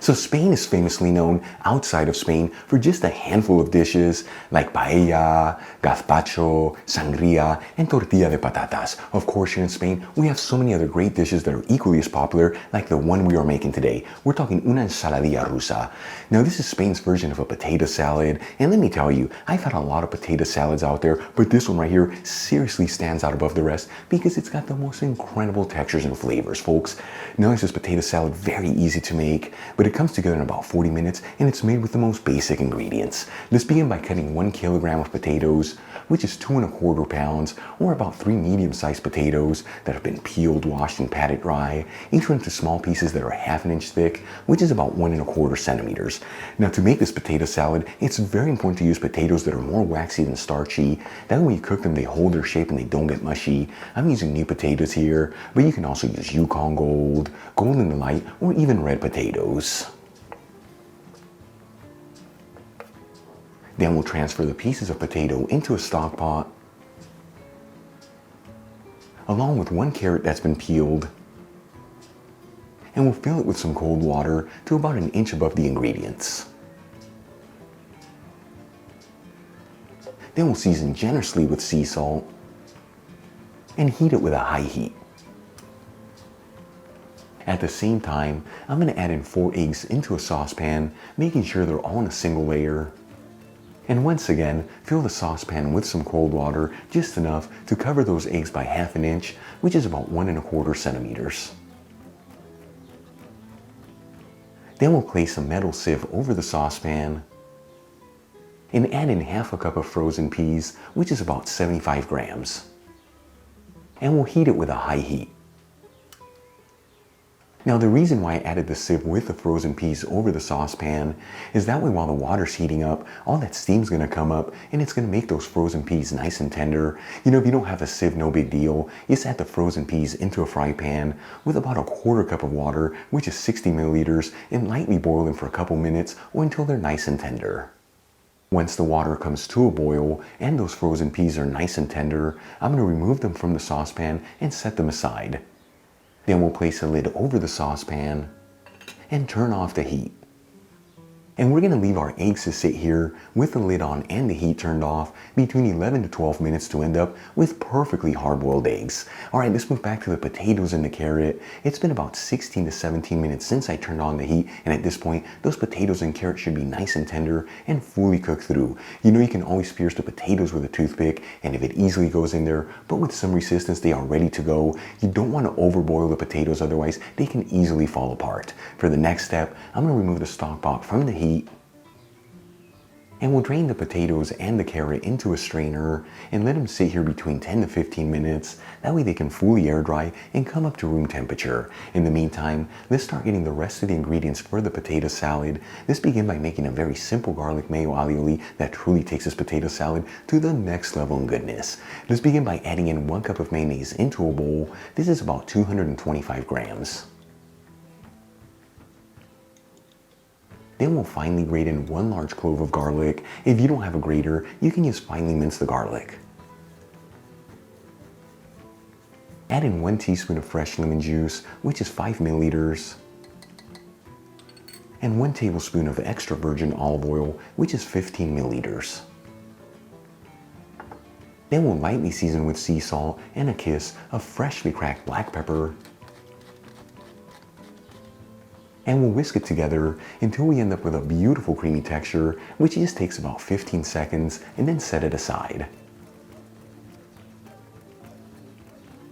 So Spain is famously known outside of Spain for just a handful of dishes like paella, gazpacho, sangria, and tortilla de patatas. Of course, here in Spain, we have so many other great dishes that are equally as popular like the one we are making today. We're talking una ensaladilla rusa. Now, this is Spain's version of a potato salad, and let me tell you, I've had a lot of potato salads out there, but this one right here seriously stands out above the rest because it's got the most incredible textures and flavors, folks. Now, this is potato salad very easy to make, but it comes together in about 40 minutes and it's made with the most basic ingredients. Let's begin by cutting 1 kilogram of potatoes, which is 2¼ pounds, or about 3 medium-sized potatoes that have been peeled, washed, and patted dry, each one into small pieces that are 1/2 inch thick, which is about 1¼ centimeters. Now, to make this potato salad, it's very important to use potatoes that are more waxy than starchy. That way when you cook them, they hold their shape and they don't get mushy. I'm using new potatoes here, but you can also use Yukon Gold, Golden Delight, or even red potatoes. Then we'll transfer the pieces of potato into a stock pot, along with 1 carrot that's been peeled, and we'll fill it with some cold water to about 1 inch above the ingredients. Then we'll season generously with sea salt and heat it with a high heat. At the same time, I'm going to add in 4 eggs into a saucepan, making sure they're all in a single layer. And once again, fill the saucepan with some cold water, just enough to cover those eggs by 1/2 inch, which is about 1¼ centimeters. Then we'll place a metal sieve over the saucepan and add in 1/2 cup of frozen peas, which is about 75 grams. And we'll heat it with a high heat. Now, the reason why I added the sieve with the frozen peas over the saucepan is that way while the water's heating up, all that steam's gonna come up and it's gonna make those frozen peas nice and tender. You know, if you don't have a sieve, no big deal. You just add the frozen peas into a fry pan with about 1/4 cup of water, which is 60 milliliters, and lightly boil them for a couple minutes or until they're nice and tender. Once the water comes to a boil and those frozen peas are nice and tender, I'm gonna remove them from the saucepan and set them aside. Then we'll place a lid over the saucepan and turn off the heat. And we're going to leave our eggs to sit here with the lid on and the heat turned off between 11 to 12 minutes to end up with perfectly hard-boiled eggs. Alright, let's move back to the potatoes and the carrot. It's been about 16 to 17 minutes since I turned on the heat, and at this point, those potatoes and carrot should be nice and tender and fully cooked through. You know, you can always pierce the potatoes with a toothpick, and if it easily goes in there, but with some resistance, they are ready to go. You don't want to overboil the potatoes, otherwise they can easily fall apart. For the next step, I'm going to remove the stock pot from the heat, and we'll drain the potatoes and the carrot into a strainer and let them sit here between 10 to 15 minutes. That way they can fully air dry and come up to room temperature. In the meantime, let's start getting the rest of the ingredients for the potato salad. Let's begin by making a very simple garlic mayo alioli that truly takes this potato salad to the next level in goodness. Let's begin by adding in 1 cup of mayonnaise into a bowl. This is about 225 grams. Then we'll finely grate in 1 large clove of garlic. If you don't have a grater, you can use finely minced the garlic. Add in 1 teaspoon of fresh lemon juice, which is 5 milliliters. And 1 tablespoon of extra virgin olive oil, which is 15 milliliters. Then we'll lightly season with sea salt and a kiss of freshly cracked black pepper. And we'll whisk it together until we end up with a beautiful creamy texture, which just takes about 15 seconds, and then set it aside.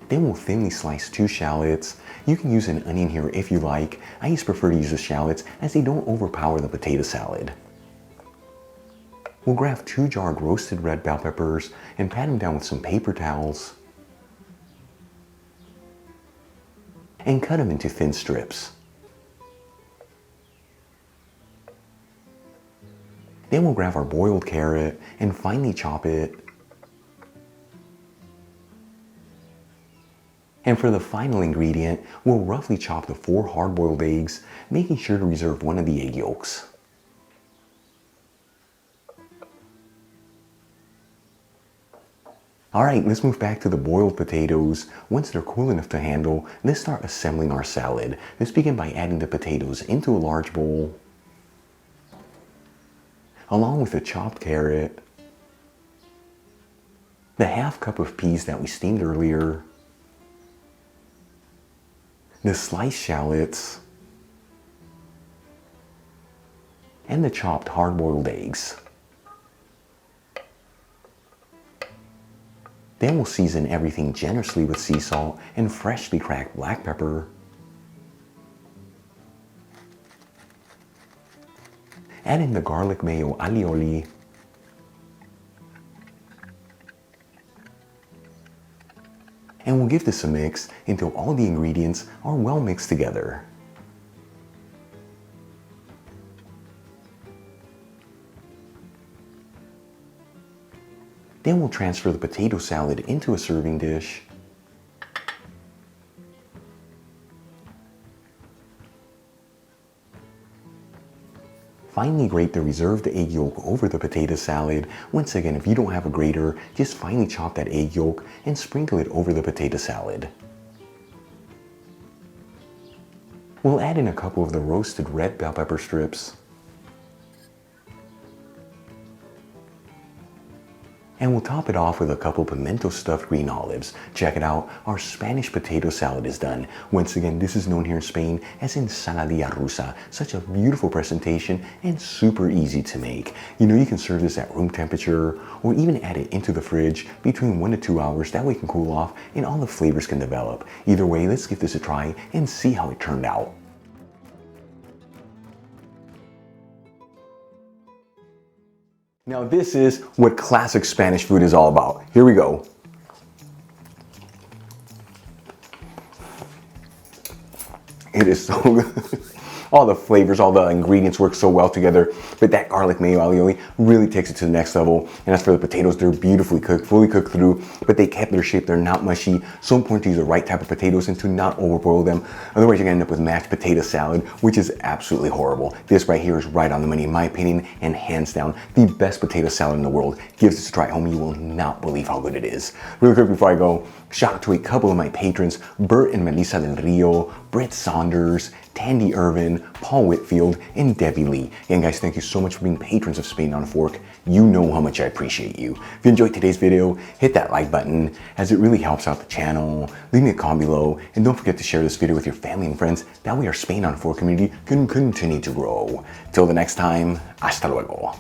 Then we'll thinly slice 2 shallots. You can use an onion here if you like. I just prefer to use the shallots as they don't overpower the potato salad. We'll grab 2 jarred roasted red bell peppers and pat them down with some paper towels and cut them into thin strips. Then we'll grab our boiled carrot and finely chop it. And for the final ingredient, we'll roughly chop the 4 hard-boiled eggs, making sure to reserve 1 of the egg yolks. Alright, let's move back to the boiled potatoes. Once they're cool enough to handle, let's start assembling our salad. Let's begin by adding the potatoes into a large bowl, along with a chopped carrot, the half cup of peas that we steamed earlier, the sliced shallots, and the chopped hard-boiled eggs. Then we'll season everything generously with sea salt and freshly cracked black pepper. Add in the garlic mayo alioli. And we'll give this a mix until all the ingredients are well mixed together. Then we'll transfer the potato salad into a serving dish. Finally grate the reserved egg yolk over the potato salad. Once again, if you don't have a grater, just finely chop that egg yolk and sprinkle it over the potato salad. We'll add in a couple of the roasted red bell pepper strips. And we'll top it off with a couple pimento stuffed green olives. Check it out, our Spanish potato salad is done. Once again, this is known here in Spain as Ensaladilla Rusa. Such a beautiful presentation and super easy to make. You know, you can serve this at room temperature or even add it into the fridge between 1 to 2 hours. That way it can cool off and all the flavors can develop. Either way, let's give this a try and see how it turned out. Now this is what classic Spanish food is all about. Here we go. It is so good. All the flavors, all the ingredients work so well together, but that garlic mayo alioli really takes it to the next level. And as for the potatoes, they're beautifully cooked, fully cooked through, but they kept their shape, they're not mushy. So important to use the right type of potatoes and to not overboil them. Otherwise, you're gonna end up with mashed potato salad, which is absolutely horrible. This right here is right on the money, in my opinion, and hands down, the best potato salad in the world. Give this a try at home, you will not believe how good it is. Really quick before I go, shout out to a couple of my patrons, Bert and Melissa Del Rio, Brett Saunders, Tandy Irvin, Paul Whitfield, and Debbie Lee. Again, guys, thank you so much for being patrons of Spain on a Fork. You know how much I appreciate you. If you enjoyed today's video, hit that like button as it really helps out the channel. Leave me a comment below, and don't forget to share this video with your family and friends. That way our Spain on a Fork community can continue to grow. Till the next time, hasta luego.